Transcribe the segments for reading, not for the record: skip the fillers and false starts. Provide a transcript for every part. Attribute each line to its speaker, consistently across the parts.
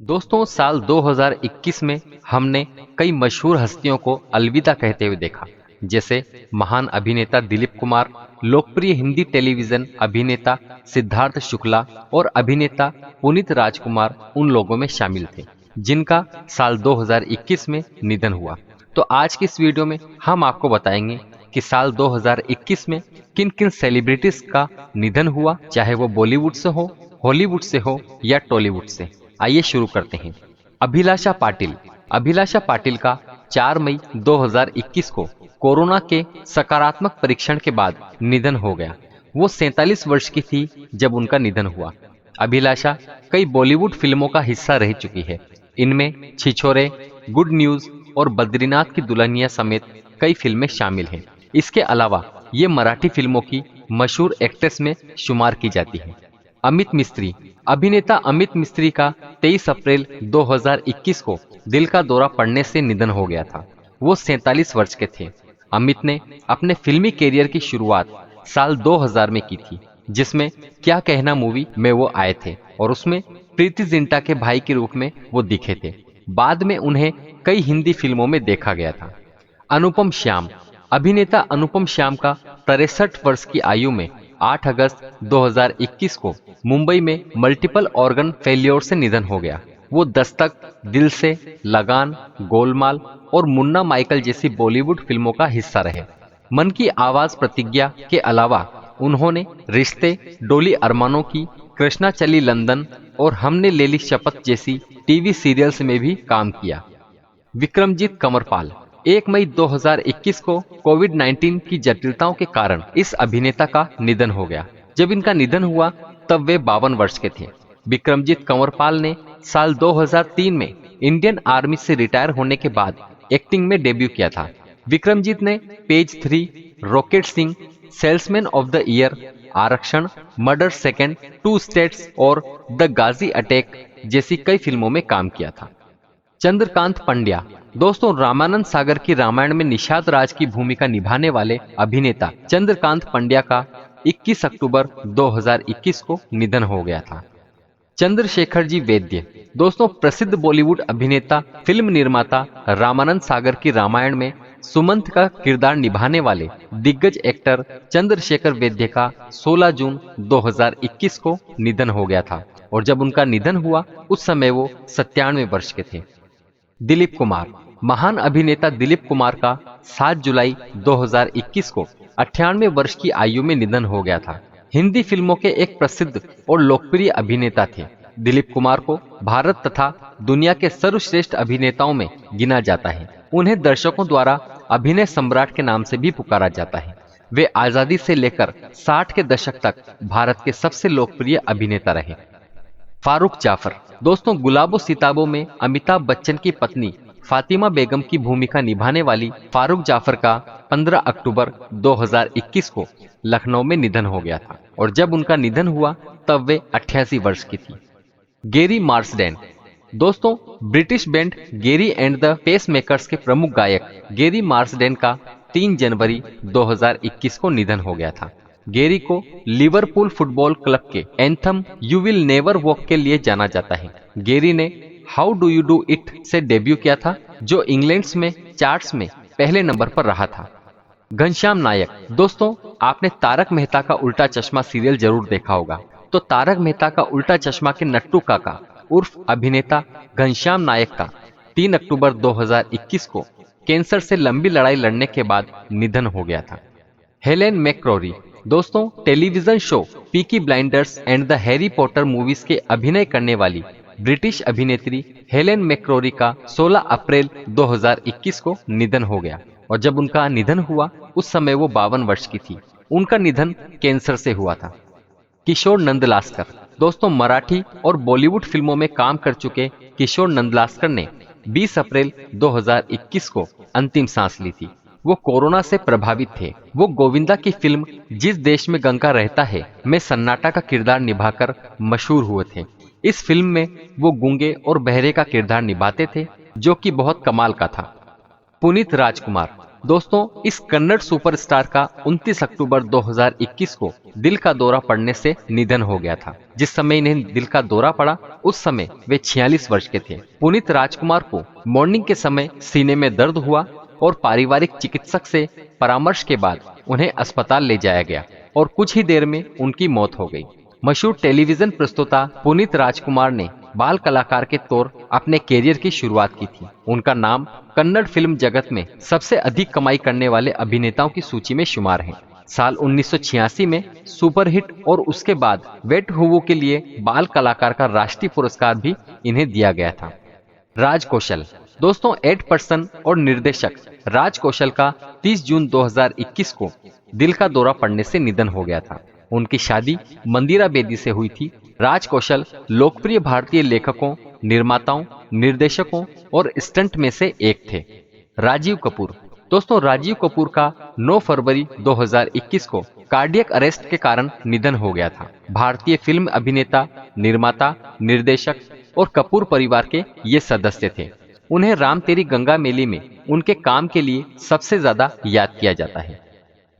Speaker 1: दोस्तों, साल 2021 में हमने कई मशहूर हस्तियों को अलविदा कहते हुए देखा। जैसे महान अभिनेता दिलीप कुमार, लोकप्रिय हिंदी टेलीविजन अभिनेता सिद्धार्थ शुक्ला और अभिनेता पुनीत राजकुमार उन लोगों में शामिल थे जिनका साल 2021 में निधन हुआ। तो आज की इस वीडियो में हम आपको बताएंगे कि साल 2021 में किन किन सेलिब्रिटीज का निधन हुआ, चाहे वो बॉलीवुड से हो, हॉलीवुड से हो या टॉलीवुड से। आइए शुरू करते हैं। अभिलाषा पाटिल। अभिलाषा पाटिल का 4 मई 2021 को कोरोना के सकारात्मक परीक्षण के बाद निधन हो गया। वो 47 वर्ष की थी जब उनका निधन हुआ। अभिलाषा कई बॉलीवुड फिल्मों का हिस्सा रह चुकी है। इनमें छिछोरे, गुड न्यूज और बद्रीनाथ की दुल्हनिया समेत कई फिल्में शामिल हैं। इसके अलावा ये मराठी फिल्मों की मशहूर एक्ट्रेस में शुमार की जाती है। अमित मिस्त्री। अभिनेता अमित मिस्त्री का 23 अप्रैल 2021 को दिल का दौरा पड़ने से निधन हो गया था। वो 47 वर्ष के थे। अमित ने अपने फिल्मी कैरियर की शुरुआत साल 2000 में की थी, जिसमें क्या कहना मूवी में वो आए थे और उसमें प्रीति जिंटा के भाई के रूप में वो दिखे थे। बाद में उन्हें कई हिंदी फिल्मों में देखा गया था। अनुपम श्याम। अभिनेता अनुपम श्याम का 63 वर्ष की आयु में 8 अगस्त 2021 को मुंबई में मल्टीपल ऑर्गन फेल्योर से निधन हो गया। वो दस्तक, दिल से, लगान, गोलमाल और मुन्ना माइकल जैसी बॉलीवुड फिल्मों का हिस्सा रहे। मन की आवाज, प्रतिज्ञा के अलावा उन्होंने रिश्ते, डोली अरमानों की, कृष्णा चली लंदन और हमने ले ली शपथ जैसी टीवी सीरियल्स में भी काम किया। विक्रमजीत कंवरपाल। 1 मई 2021 को कोविड-19 की जटिलताओं के कारण इस अभिनेता का निधन हो गया। जब इनका निधन हुआ तब वे 52 वर्ष के थे। विक्रमजीत कंवरपाल ने साल 2003 में इंडियन आर्मी से रिटायर होने के बाद एक्टिंग में डेब्यू किया था। विक्रमजीत ने page 3, rocket Singh, salesman of the year, आरक्षण, मर्डर सेकंड, टू स्टेट्स और द गाजी अटैक जैसी कई फिल्मों में काम किया था। चंद्रकांत पंड्या। दोस्तों, रामानंद सागर की रामायण में निषाद राज की भूमिका निभाने वाले अभिनेता चंद्रकांत पंड्या का 21 अक्टूबर 2021 को निधन हो गया था। चंद्रशेखर जी वैद्य। दोस्तों, प्रसिद्ध बॉलीवुड अभिनेता, फिल्म निर्माता, रामानंद सागर की रामायण में सुमंत का किरदार निभाने वाले दिग्गज एक्टर चंद्रशेखर वैद्य का 16 जून 2021 को निधन हो गया था और जब उनका निधन हुआ उस समय वो 97 वर्ष के थे। दिलीप कुमार। महान अभिनेता दिलीप कुमार का 7 जुलाई 2021 को 98 वर्ष की आयु में निधन हो गया था। हिंदी फिल्मों के एक प्रसिद्ध और लोकप्रिय अभिनेता थे। दिलीप कुमार को भारत तथा दुनिया के सर्वश्रेष्ठ अभिनेताओं में गिना जाता है। उन्हें दर्शकों द्वारा अभिनय सम्राट के नाम से भी पुकारा जाता है। वे आजादी से लेकर 60 के दशक तक भारत के सबसे लोकप्रिय अभिनेता रहे। फारूक जाफर। दोस्तों, गुलाबो सिताबों में अमिताभ बच्चन की पत्नी फातिमा बेगम की भूमिका निभाने वाली फारूक जाफर का 15 अक्टूबर 2021 को लखनऊ में निधन हो गया था और जब उनका निधन हुआ तब वे 88 वर्ष की थी। Gerry Marsden. दोस्तों, British band Gerry and the Pacemakers के प्रमुख गायक गेरी मार्सडेन का 3 जनवरी 2021 को निधन हो गया था। गेरी को लिवरपूल फुटबॉल क्लब के anthem you will never walk के लिए जाना जाता है। गेरी ने how do you do it से डेब्यू किया था, जो इंग्लैंड में चार्ट्स में पहले नंबर पर रहा था। घनश्याम नायक। दोस्तों, आपने तारक मेहता का उल्टा चश्मा सीरियल जरूर देखा होगा। तो तारक मेहता का उल्टा चश्मा के नट्टू काका उर्फ अभिनेता घनश्याम नायक का 3 अक्टूबर 2021 को कैंसर से लंबी लड़ाई लड़ने के बाद निधन हो गया था। हेलेन मैक्रोरी। दोस्तों, television show Peaky blinders and the Harry Potter movies के अभिनय करने वाली ब्रिटिश अभिनेत्री हेलेन मैक्रोरी का 16 अप्रैल 2021 को निधन हो गया और जब उनका निधन हुआ उस समय वो 52 वर्ष की थी। उनका निधन कैंसर से हुआ था। किशोर नंदलास्कर। दोस्तों, मराठी और बॉलीवुड फिल्मों में काम कर चुके किशोर नंदलास्कर ने 20 अप्रैल 2021 को अंतिम सांस ली थी। वो कोरोना से प्रभावित थे। वो गोविंदा की फिल्म जिस देश में गंगा रहता है में सन्नाटा का किरदार निभाकर मशहूर हुए थे। इस फिल्म में वो गूंगे और बहरे का किरदार निभाते थे, जो कि बहुत कमाल का था। पुनीत राजकुमार। दोस्तों, इस कन्नड़ सुपरस्टार का 29 अक्टूबर 2021 को दिल का दौरा पड़ने से निधन हो गया था। जिस समय इन्हें दिल का दौरा पड़ा उस समय वे 46 वर्ष के थे। पुनीत राजकुमार को मॉर्निंग के समय सीने में दर्द हुआ और पारिवारिक चिकित्सक से परामर्श के बाद उन्हें अस्पताल ले जाया गया और कुछ ही देर में उनकी मौत हो गई। मशहूर टेलीविजन प्रस्तोता पुनीत राजकुमार ने बाल कलाकार के तौर अपने कैरियर की शुरुआत की थी। उनका नाम कन्नड़ फिल्म जगत में सबसे अधिक कमाई करने वाले अभिनेताओं की सूची में शुमार है। साल 1986 में सुपरहिट और उसके बाद वेट हुवो के लिए बाल कलाकार का राष्ट्रीय पुरस्कार भी इन्हें दिया गया था। राज कौशल। दोस्तों, 8% और निर्देशक राज कौशल का 30 जून 2021 को दिल का दौरा पड़ने से निधन हो गया था। उनकी शादी मंदिरा बेदी से हुई थी। राज कौशल लोकप्रिय भारतीय लेखकों, निर्माताओं, निर्देशकों और स्टंट में से एक थे। राजीव कपूर। दोस्तों, राजीव कपूर का 9 फरवरी 2021 को कार्डियक अरेस्ट के कारण निधन हो गया था। भारतीय फिल्म अभिनेता, निर्माता, निर्देशक और कपूर परिवार के ये सदस्य थे। उन्हें राम तेरी गंगा मैली में उनके काम के लिए सबसे ज्यादा याद किया जाता है।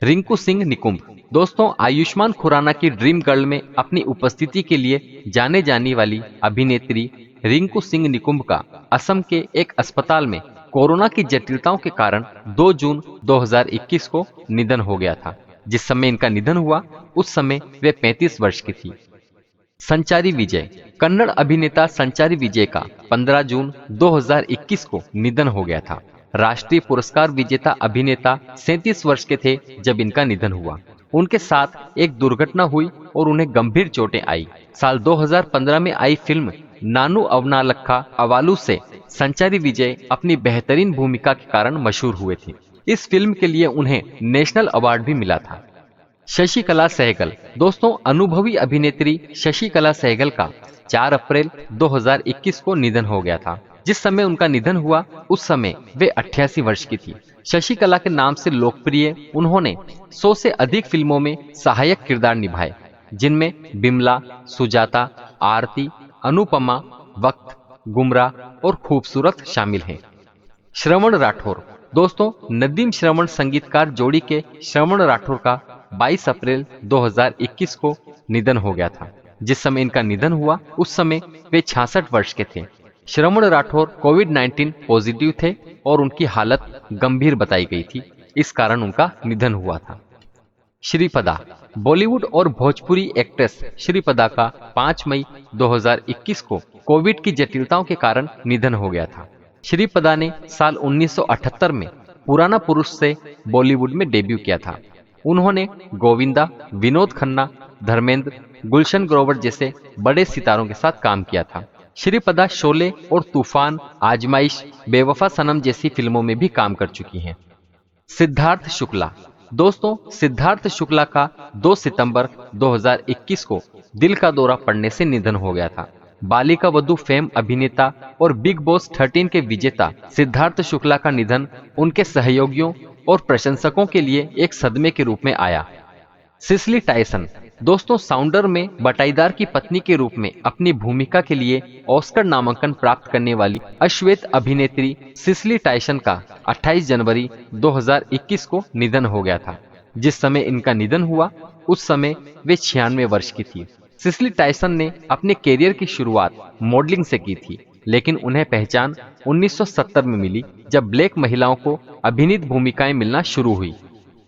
Speaker 1: रिंकू सिंह निकुंभ। दोस्तों, आयुष्मान खुराना की ड्रीम गर्ल में अपनी उपस्थिति के लिए जाने जाने वाली अभिनेत्री रिंकू सिंह निकुंभ का असम के एक अस्पताल में कोरोना की जटिलताओं के कारण 2 जून 2021 को निधन हो गया था। जिस समय इनका निधन हुआ उस समय वे 35 वर्ष की थी। संचारी विजय। कन्नड़ अभिनेता संचारी विजय का 15 जून 2021 को निधन हो गया था। राष्ट्रीय पुरस्कार विजेता अभिनेता 37 वर्ष के थे जब इनका निधन हुआ। उनके साथ एक दुर्घटना हुई और उन्हें गंभीर चोटें आई। साल 2015 में आई फिल्म नानू अवनालक्खा अवालू से संचारी विजय अपनी बेहतरीन भूमिका के कारण मशहूर हुए थे। इस फिल्म के लिए उन्हें नेशनल अवार्ड भी मिला था। शशिकला सहगल। दोस्तों, अनुभवी अभिनेत्री शशिकला सहगल का 4 अप्रैल 2021 को निधन हो गया था। जिस समय उनका निधन हुआ उस समय वे 88 वर्ष की थी। शशिकला के नाम से लोकप्रिय उन्होंने 100 से अधिक फिल्मों में सहायक किरदार निभाए, जिनमें बिमला, सुजाता, आरती, अनुपमा, वक्त, गुमराह और खूबसूरत शामिल हैं। श्रवण राठौर। दोस्तों, नदीम श्रवण संगीतकार जोड़ी के श्रवण राठौर का 22 अप्रैल 2021 को निधन हो गया था। जिस समय इनका निधन हुआ उस समय वे 66 वर्ष के थे। श्रवण राठौर कोविड-19 पॉजिटिव थे और उनकी हालत गंभीर बताई गई थी। इस कारण उनका निधन हुआ था। श्रीपदा। बॉलीवुड और भोजपुरी एक्ट्रेस श्रीपदा का 5 मई 2021 को कोविड की जटिलताओं के कारण निधन हो गया था। श्रीपदा ने साल 1978 में पुराना पुरुष से बॉलीवुड में डेब्यू किया था। उन्होंने गोविंदा, विनोद खन्ना, धर्मेंद्र, गुलशन ग्रोवर जैसे बड़े सितारों के साथ काम किया था। श्रीपदा शोले और तूफान, आजमाइश, बेवफा सनम जैसी फिल्मों में भी काम कर चुकी हैं। सिद्धार्थ शुक्ला। दोस्तों, सिद्धार्थ शुक्ला का 2 सितंबर 2021 को दिल का दौरा पड़ने से निधन हो गया था। बालिका वधू फेम अभिनेता और बिग बॉस 13 के विजेता सिद्धार्थ शुक्ला का निधन उनके सहयोगियों और प्रशंसकों के लिए एक सदमे के रूप में आया। Sicily Tyson. दोस्तों, साउंडर में बटाईदार की पत्नी के रूप में अपनी भूमिका के लिए ऑस्कर नामांकन प्राप्त करने वाली अश्वेत अभिनेत्री सिसली टायसन का 28 जनवरी 2021 को निधन हो गया था। जिस समय इनका निधन हुआ उस समय वे 96 वर्ष की थी। सिसली टायसन ने अपने कैरियर की शुरुआत मॉडलिंग से की थी, लेकिन उन्हें पहचान 1970 में मिली जब ब्लैक महिलाओं को अभिनीत भूमिकाएं मिलना शुरू हुई।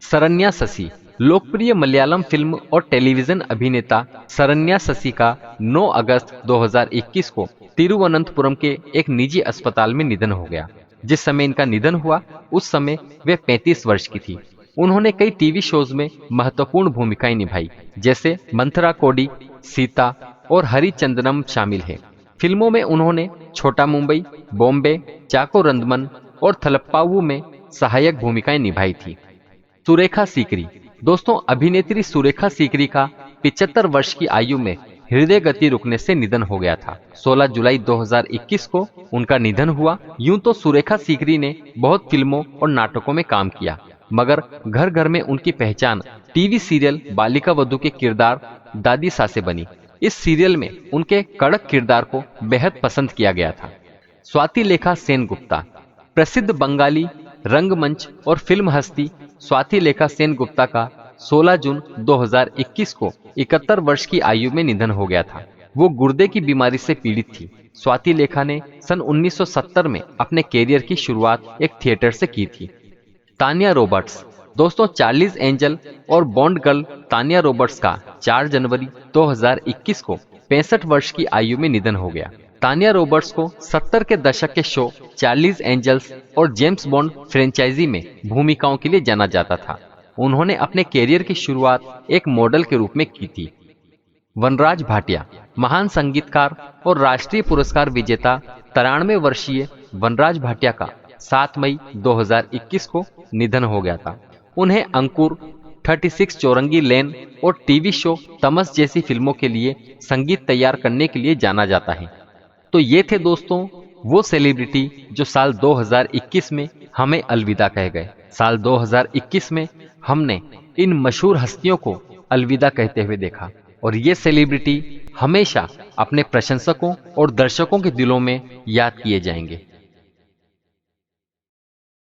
Speaker 1: सरन्या शशि। लोकप्रिय मलयालम फिल्म और टेलीविजन अभिनेता सरन्या शशि का 9 अगस्त 2021 को तिरुवनंतपुरम के एक निजी अस्पताल में निधन हो गया। जिस समय इनका निधन हुआ उस समय वे 35 वर्ष की थी। उन्होंने कई टीवी शोज में महत्वपूर्ण भूमिकाएं निभाई, जैसे मंथरा कोडी, सीता और हरिचंदनम शामिल है। फिल्मों में उन्होंने छोटा मुंबई, बॉम्बे, चाको रंदमन और थलप्पावु में सहायक भूमिकाएं निभाई थी। सुरेखा सीकरी। दोस्तों, अभिनेत्री सुरेखा सीकरी का 75 वर्ष की आयु में हृदय गति रुकने से निधन हो गया था। 16 जुलाई 2021 को उनका निधन हुआ। यूं तो सुरेखा सीकरी ने बहुत फिल्मों और नाटकों में काम किया, मगर घर घर में उनकी पहचान टीवी सीरियल बालिका वधू के किरदार दादी सा से बनी। इस सीरियल में उनके कड़क किरदार को बेहद पसंद किया गया था। स्वाति लेखा सेनगुप्ता। प्रसिद्ध बंगाली रंगमंच और फिल्म हस्ती स्वाति लेखा सेन गुप्ता का 16 जून 2021 को 71 वर्ष की आयु में निधन हो गया था। वो गुर्दे की बीमारी से पीड़ित थी। स्वाति लेखा ने सन 1970 में अपने कैरियर की शुरुआत एक थिएटर से की थी। तानिया रॉबर्ट्स। दोस्तों, चार्लीज एंजल और बॉन्ड गर्ल तानिया रॉबर्ट्स का 4 जनवरी 2021 को 65 वर्ष की आयु में निधन हो गया। तानिया रॉबर्ट्स को 70 के दशक के शो चार्लीज एंजल्स और जेम्स बॉन्ड फ्रेंचाइजी में भूमिकाओं के लिए जाना जाता था। उन्होंने अपने कैरियर की शुरुआत एक मॉडल के रूप में की थी। वनराज भाटिया। महान संगीतकार और राष्ट्रीय पुरस्कार विजेता 93 वर्षीय वनराज भाटिया का 7 मई 2021 को निधन हो गया था। उन्हें अंकुर, 36 चौरंगी लेन और टीवी शो तमस जैसी फिल्मों के लिए संगीत तैयार करने के लिए जाना जाता है। तो ये थे दोस्तों वो सेलिब्रिटी जो साल 2021 में हमें अलविदा कह गए। साल 2021 में हमने इन मशहूर हस्तियों को अलविदा कहते हुए देखा और ये सेलिब्रिटी हमेशा अपने प्रशंसकों और दर्शकों के दिलों में याद किए जाएंगे।